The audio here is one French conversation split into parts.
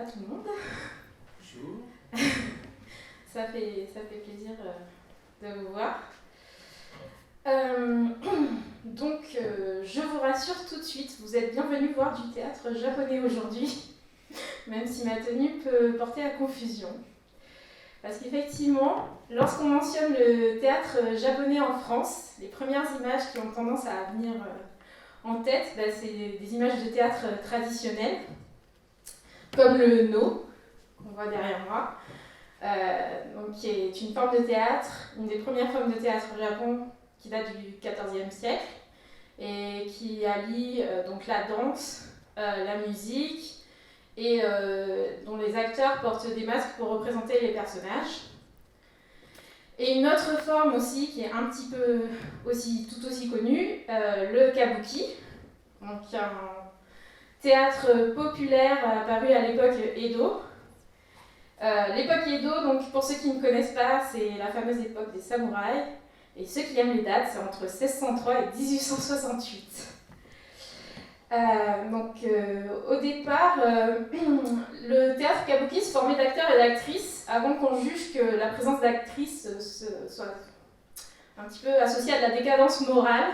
tout le monde. Bonjour. Ça fait plaisir de vous voir. Je vous rassure tout de suite, vous êtes bienvenus voir du théâtre japonais aujourd'hui, même si ma tenue peut porter à confusion. Parce qu'effectivement, lorsqu'on mentionne le théâtre japonais en France, les premières images qui ont tendance à venir en tête, c'est des images de théâtre traditionnelles, comme le No, qu'on voit derrière moi, qui est une forme de théâtre, une des premières formes de théâtre au Japon qui date du XIVe siècle et qui allie donc la danse, la musique et dont les acteurs portent des masques pour représenter les personnages. Et une autre forme aussi qui est un petit peu tout aussi connue, le kabuki, donc un théâtre populaire apparu à l'époque Edo. L'époque Edo, donc pour ceux qui ne connaissent pas, c'est la fameuse époque des samouraïs. Et ceux qui aiment les dates, c'est entre 1603 et 1868. Au départ, le théâtre kabuki se formait d'acteurs et d'actrices avant qu'on juge que la présence d'actrices soit un petit peu associée à de la décadence morale.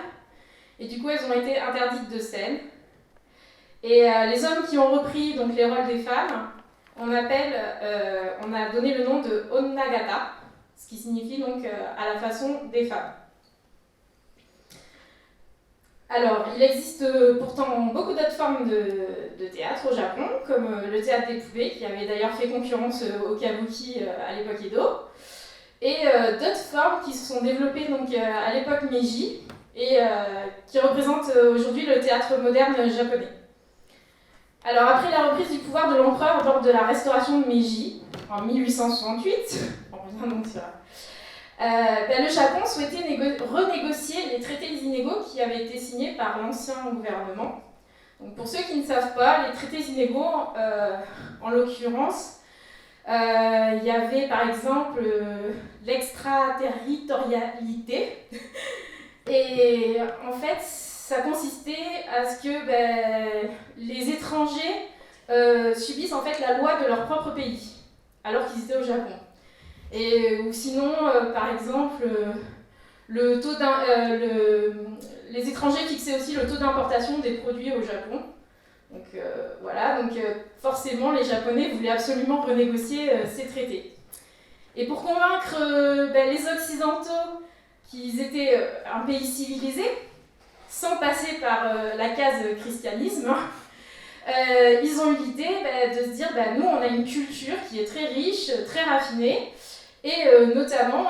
Et du coup, elles ont été interdites de scène. Et les hommes qui ont repris donc, les rôles des femmes, on a donné le nom de onnagata, ce qui signifie donc à la façon des femmes. Alors, il existe pourtant beaucoup d'autres formes de théâtre au Japon, comme le théâtre des poupées, qui avait d'ailleurs fait concurrence au kabuki à l'époque Edo, et d'autres formes qui se sont développées donc, à l'époque Meiji, et qui représentent aujourd'hui le théâtre moderne japonais. Alors, après la reprise du pouvoir de l'empereur lors de la restauration de Meiji, en 1868, on revient donc sur le Japon souhaitait renégocier les traités inégaux qui avaient été signés par l'ancien gouvernement. Donc pour ceux qui ne savent pas, les traités inégaux, en l'occurrence, il y avait par exemple l'extraterritorialité. Et en fait, ça consistait à ce que les étrangers subissent en fait la loi de leur propre pays, alors qu'ils étaient au Japon. Ou sinon, par exemple, les étrangers fixaient aussi le taux d'importation des produits au Japon. Donc forcément, les Japonais voulaient absolument renégocier ces traités. Et pour convaincre les Occidentaux qu'ils étaient un pays civilisé, sans passer par la case christianisme, ils ont eu l'idée de se dire nous, on a une culture qui est très riche, très raffinée, et notamment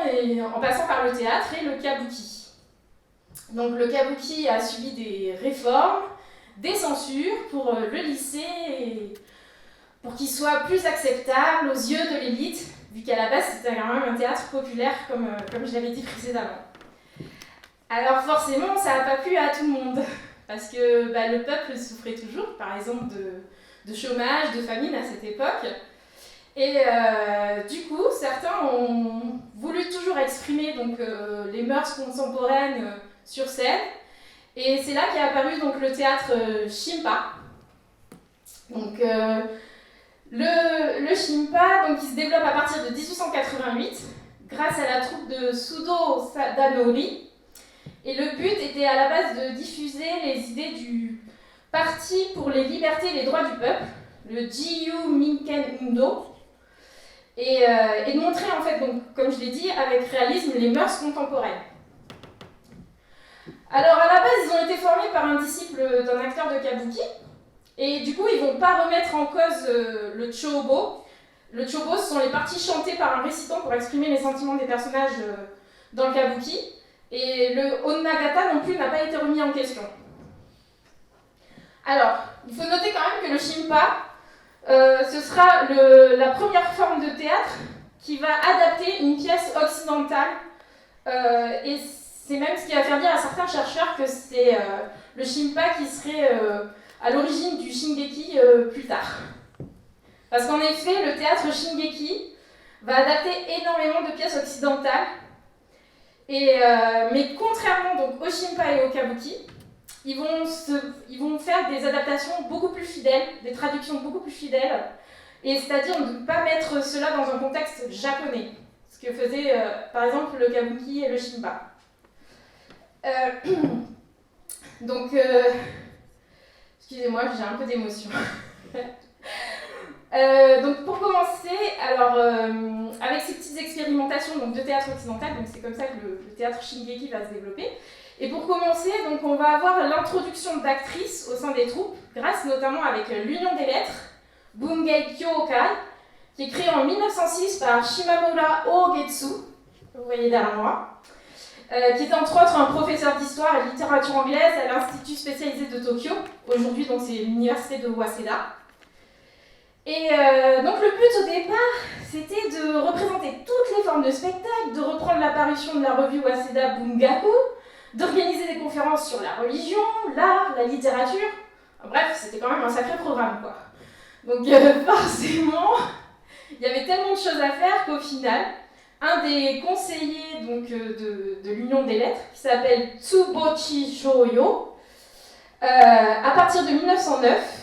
en passant par le théâtre et le kabuki. Donc le kabuki a subi des réformes, des censures pour le lisser, et pour qu'il soit plus acceptable aux yeux de l'élite, vu qu'à la base c'était quand même un théâtre populaire, comme je l'avais dit précédemment. Alors forcément, ça n'a pas plu à tout le monde, parce que le peuple souffrait toujours, par exemple, de chômage, de famine à cette époque. Et du coup, certains ont voulu toujours exprimer donc, les mœurs contemporaines sur scène. Et c'est là qu'est apparu donc, le théâtre Shimpa. Donc, le Shimpa, donc, il se développe à partir de 1888 grâce à la troupe de Sudo Sadanori. Et le but était à la base de diffuser les idées du Parti pour les libertés et les droits du peuple, le Jiyu Minken Undo, et de montrer, en fait, donc, comme je l'ai dit, avec réalisme, les mœurs contemporaines. Alors, à la base, ils ont été formés par un disciple d'un acteur de kabuki, et du coup, ils ne vont pas remettre en cause le chobo. Le chobo, ce sont les parties chantées par un récitant pour exprimer les sentiments des personnages dans le kabuki, et le onnagata non plus n'a pas été remis en question. Alors, il faut noter quand même que le Shimpa, ce sera la première forme de théâtre qui va adapter une pièce occidentale, et c'est même ce qui va faire dire à certains chercheurs que c'est le Shimpa qui serait à l'origine du Shingeki plus tard. Parce qu'en effet, le théâtre Shingeki va adapter énormément de pièces occidentales, mais contrairement donc, au Shimpa et au kabuki, ils vont faire des adaptations beaucoup plus fidèles, des traductions beaucoup plus fidèles, et c'est-à-dire ne pas mettre cela dans un contexte japonais, ce que faisait par exemple le kabuki et le shimba. Donc, excusez-moi, j'ai un peu d'émotion. Donc pour commencer, alors avec ces petites expérimentations donc, de théâtre occidental, donc c'est comme ça que le théâtre Shingeki va se développer. Et pour commencer, donc on va avoir l'introduction d'actrices au sein des troupes, grâce notamment avec l'Union des Lettres, Bungei Kyokai, qui est créée en 1906 par Shimamura Ogetsu, que vous voyez derrière moi, qui était entre autres un professeur d'histoire et de littérature anglaise à l'Institut spécialisé de Tokyo. Aujourd'hui, donc c'est l'université de Waseda. Et donc le but au départ, c'était de représenter toutes les formes de spectacle, de reprendre l'apparition de la revue Waseda Bungaku, d'organiser des conférences sur la religion, l'art, la littérature. Bref, c'était quand même un sacré programme, quoi. Donc forcément, il y avait tellement de choses à faire qu'au final, un des conseillers donc, de l'Union des Lettres, qui s'appelle Tsubochi Shoyo, à partir de 1909,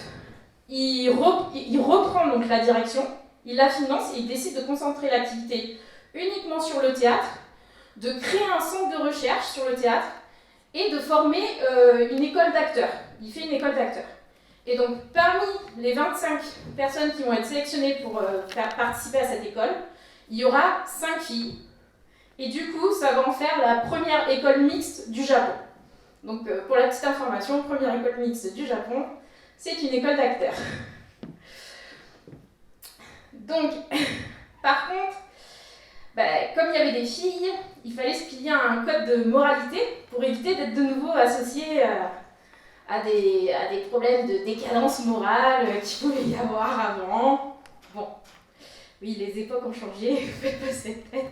il reprend donc la direction, il la finance et il décide de concentrer l'activité uniquement sur le théâtre, de créer un centre de recherche sur le théâtre et de former une école d'acteurs. Il fait une école d'acteurs. Et donc, parmi les 25 personnes qui vont être sélectionnées pour participer à cette école, il y aura 5 filles. Et du coup, ça va en faire la première école mixte du Japon. Donc, pour la petite information, première école mixte du Japon, c'est une école d'acteurs. Donc, par contre, comme il y avait des filles, il fallait se plier à un code de moralité pour éviter d'être de nouveau associé à des problèmes de décadence morale qu'il pouvait y avoir avant. Bon, oui, les époques ont changé, faites pas cette tête.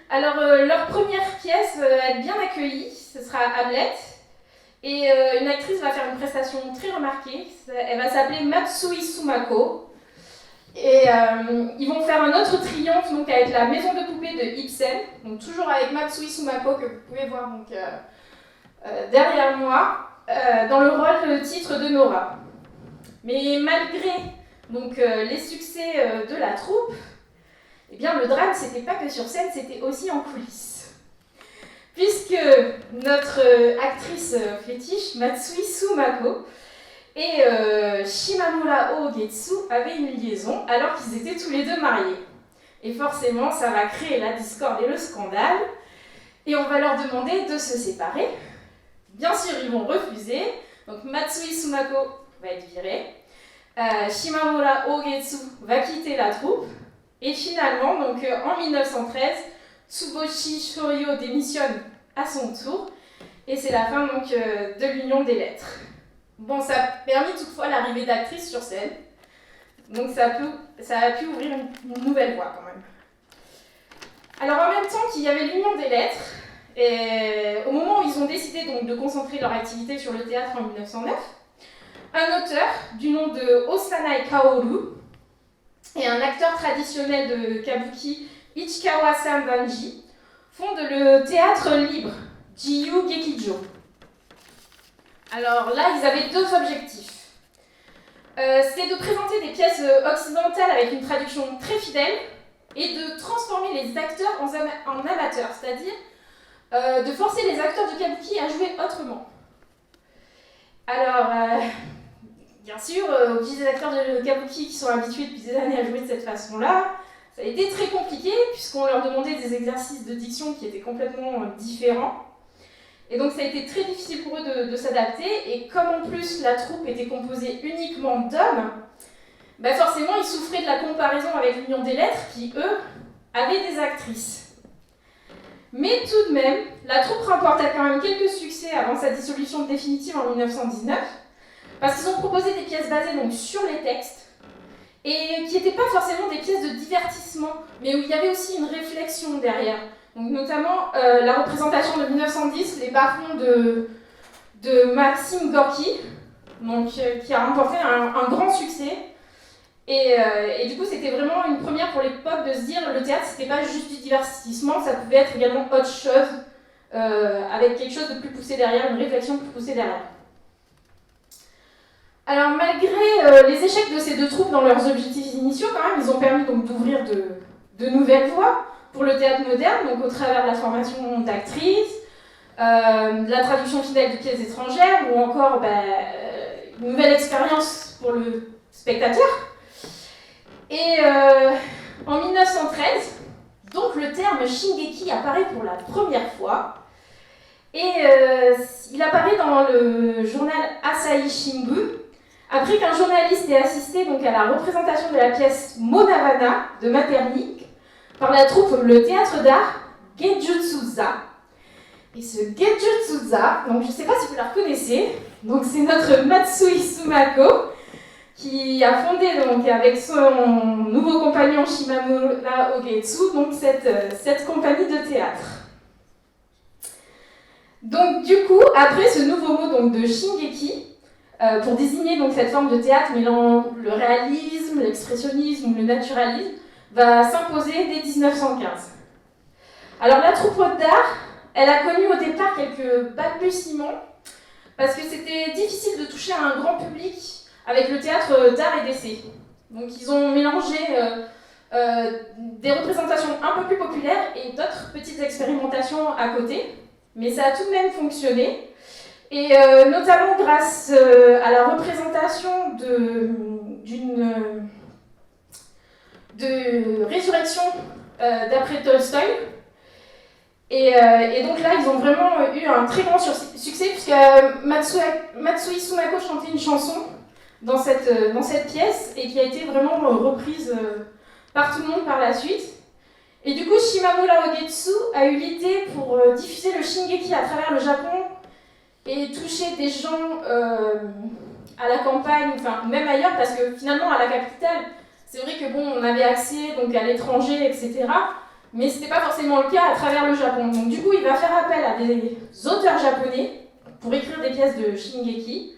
Alors, leur première pièce va être bien accueillie, ce sera Hamlet. Et une actrice va faire une prestation très remarquée, elle va s'appeler Matsui Sumako. Et ils vont faire un autre triomphe donc, avec la maison de poupée de Ibsen, donc toujours avec Matsui Sumako que vous pouvez voir donc, derrière moi, dans le rôle titre de Nora. Mais malgré donc, les succès de la troupe, eh bien, le drame c'était pas que sur scène, c'était aussi en coulisses. Puisque notre actrice fétiche, Matsui Sumako, et Shimamura Ogetsu avaient une liaison alors qu'ils étaient tous les deux mariés. Et forcément, ça va créer la discorde et le scandale. Et on va leur demander de se séparer. Bien sûr, ils vont refuser. Donc Matsui Sumako va être virée. Shimamura Ogetsu va quitter la troupe. Et finalement, donc, en 1913, Tsuboshi Shoyo démissionne à son tour. Et c'est la fin donc, de l'Union des Lettres. Bon, ça a permis toutefois l'arrivée d'actrices sur scène, donc ça a pu ouvrir une nouvelle voie quand même. Alors en même temps qu'il y avait l'Union des Lettres, et au moment où ils ont décidé donc de concentrer leur activité sur le théâtre en 1909, un auteur du nom de Osanai Kaoru et un acteur traditionnel de kabuki, Ichikawa Sanbanji, fondent le théâtre libre, Jiyu Gekijo. Alors là, ils avaient deux objectifs. C'était de présenter des pièces occidentales avec une traduction très fidèle et de transformer les acteurs en amateurs, c'est-à-dire de forcer les acteurs de kabuki à jouer autrement. Alors, bien sûr, les acteurs de kabuki qui sont habitués depuis des années à jouer de cette façon-là, ça a été très compliqué puisqu'on leur demandait des exercices de diction qui étaient complètement différents. Et donc ça a été très difficile pour eux de s'adapter, et comme en plus la troupe était composée uniquement d'hommes, forcément ils souffraient de la comparaison avec l'Union des Lettres qui, eux, avaient des actrices. Mais tout de même, la troupe remporta quand même quelques succès avant sa dissolution définitive en 1919, parce qu'ils ont proposé des pièces basées donc, sur les textes, et qui n'étaient pas forcément des pièces de divertissement, mais où il y avait aussi une réflexion derrière. Donc, notamment la représentation de 1910, Les Barons de Maxime Gorky, donc, qui a remporté un grand succès. Et du coup, c'était vraiment une première pour l'époque de se dire le théâtre, c'était pas juste du divertissement, ça pouvait être également autre chose, avec quelque chose de plus poussé derrière, une réflexion plus poussée derrière. Alors malgré les échecs de ces deux troupes dans leurs objectifs initiaux, quand même, ils ont permis donc d'ouvrir de nouvelles voies pour le théâtre moderne, donc au travers de la formation d'actrices, la traduction fidèle de pièces étrangères, ou encore une nouvelle expérience pour le spectateur. Et en 1913, donc le terme Shingeki apparaît pour la première fois, et il apparaît dans le journal Asahi Shimbun, après qu'un journaliste ait assisté donc à la représentation de la pièce Monavana de Metternich par la troupe le théâtre d'art Genjutsuza. Et ce Genjutsuza, donc je ne sais pas si vous la reconnaissez, donc c'est notre Matsui Sumako qui a fondé donc avec son nouveau compagnon Shimamura Ogetsu donc cette compagnie de théâtre. Donc du coup, après ce nouveau mot donc, de Shingeki, pour désigner donc, cette forme de théâtre mêlant le réalisme, l'expressionnisme ou le naturalisme, va s'imposer dès 1915. Alors la troupe d'art, elle a connu au départ quelques balbutiements, parce que c'était difficile de toucher un grand public avec le théâtre d'art et d'essai. Donc ils ont mélangé des représentations un peu plus populaires et d'autres petites expérimentations à côté, mais ça a tout de même fonctionné. Et notamment grâce à la représentation de résurrection d'après Tolstoï. Et donc là, ils ont vraiment eu un très grand succès, puisque Matsui Sumako chantait une chanson dans cette pièce, et qui a été vraiment reprise par tout le monde par la suite. Et du coup, Shimamura Ogetsu a eu l'idée pour diffuser le Shingeki à travers le Japon, et toucher des gens à la campagne, enfin même ailleurs, parce que finalement à la capitale, c'est vrai que bon, on avait accès donc à l'étranger, etc. Mais c'était pas forcément le cas à travers le Japon. Donc du coup, il va faire appel à des auteurs japonais pour écrire des pièces de Shingeki.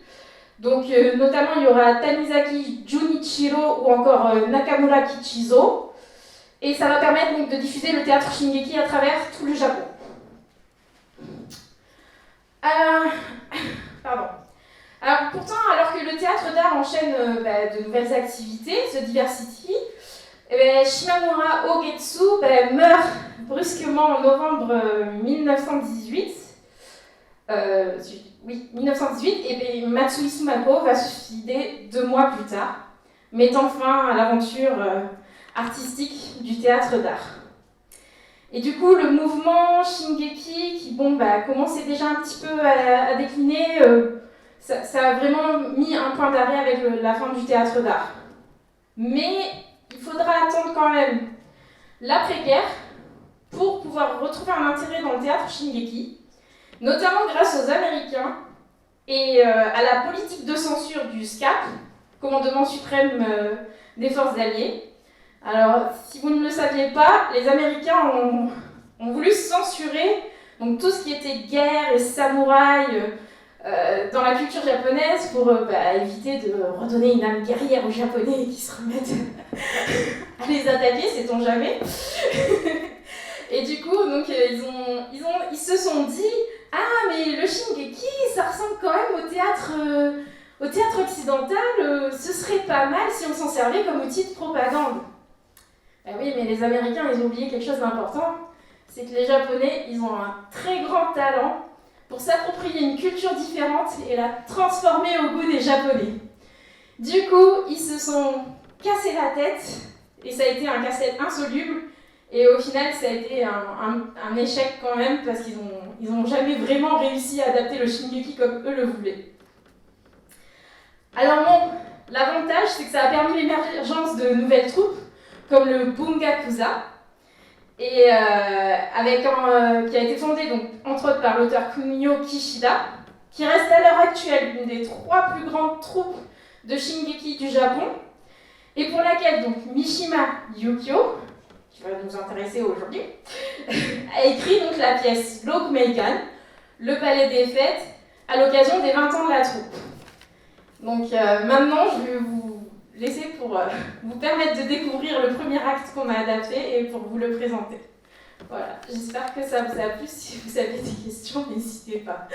Donc notamment il y aura Tanizaki Junichiro ou encore Nakamura Kichizo. Et ça va permettre donc de diffuser le théâtre Shingeki à travers tout le Japon. Pardon. Alors pourtant, alors que le théâtre d'art enchaîne de nouvelles activités, se diversifie, Shimamura Ogetsu meurt brusquement en novembre 1918. 1918, et Matsui Sumako va se suicider 2 mois plus tard, mettant fin à l'aventure artistique du théâtre d'art. Et du coup, le mouvement Shingeki, qui commençait déjà un petit peu à décliner, ça a vraiment mis un point d'arrêt avec la fin du théâtre d'art. Mais il faudra attendre quand même l'après-guerre pour pouvoir retrouver un intérêt dans le théâtre Shingeki, notamment grâce aux Américains et à la politique de censure du SCAP, Commandement suprême des forces alliées. Alors, si vous ne le saviez pas, les Américains ont voulu censurer donc, tout ce qui était guerre et samouraï dans la culture japonaise pour éviter de redonner une âme guerrière aux Japonais qui se remettent à les attaquer, sait-on jamais. Et du coup, donc, ils se sont dit « Ah, mais le Shingeki, ça ressemble quand même au théâtre occidental, ce serait pas mal si on s'en servait comme outil de propagande. » Ben oui, mais les Américains, ils ont oublié quelque chose d'important, c'est que les Japonais, ils ont un très grand talent pour s'approprier une culture différente et la transformer au goût des Japonais. Du coup, ils se sont cassés la tête, et ça a été un casse-tête insoluble, et au final, ça a été un échec quand même, parce qu'ils n'ont jamais vraiment réussi à adapter le Shingeki comme eux le voulaient. Alors bon, l'avantage, c'est que ça a permis l'émergence de nouvelles troupes, comme le Bungakuza, et qui a été fondé donc, entre autres par l'auteur Kunio Kishida, qui reste à l'heure actuelle l'une des 3 plus grandes troupes de Shingeki du Japon, et pour laquelle donc, Mishima Yukio, qui va nous intéresser aujourd'hui, a écrit donc, la pièce L'Okmeikan, le palais des fêtes, à l'occasion des 20 ans de la troupe. Donc maintenant, je vais vous laisser pour vous permettre de découvrir le premier acte qu'on a adapté et pour vous le présenter. Voilà, j'espère que ça vous a plu. Si vous avez des questions, n'hésitez pas.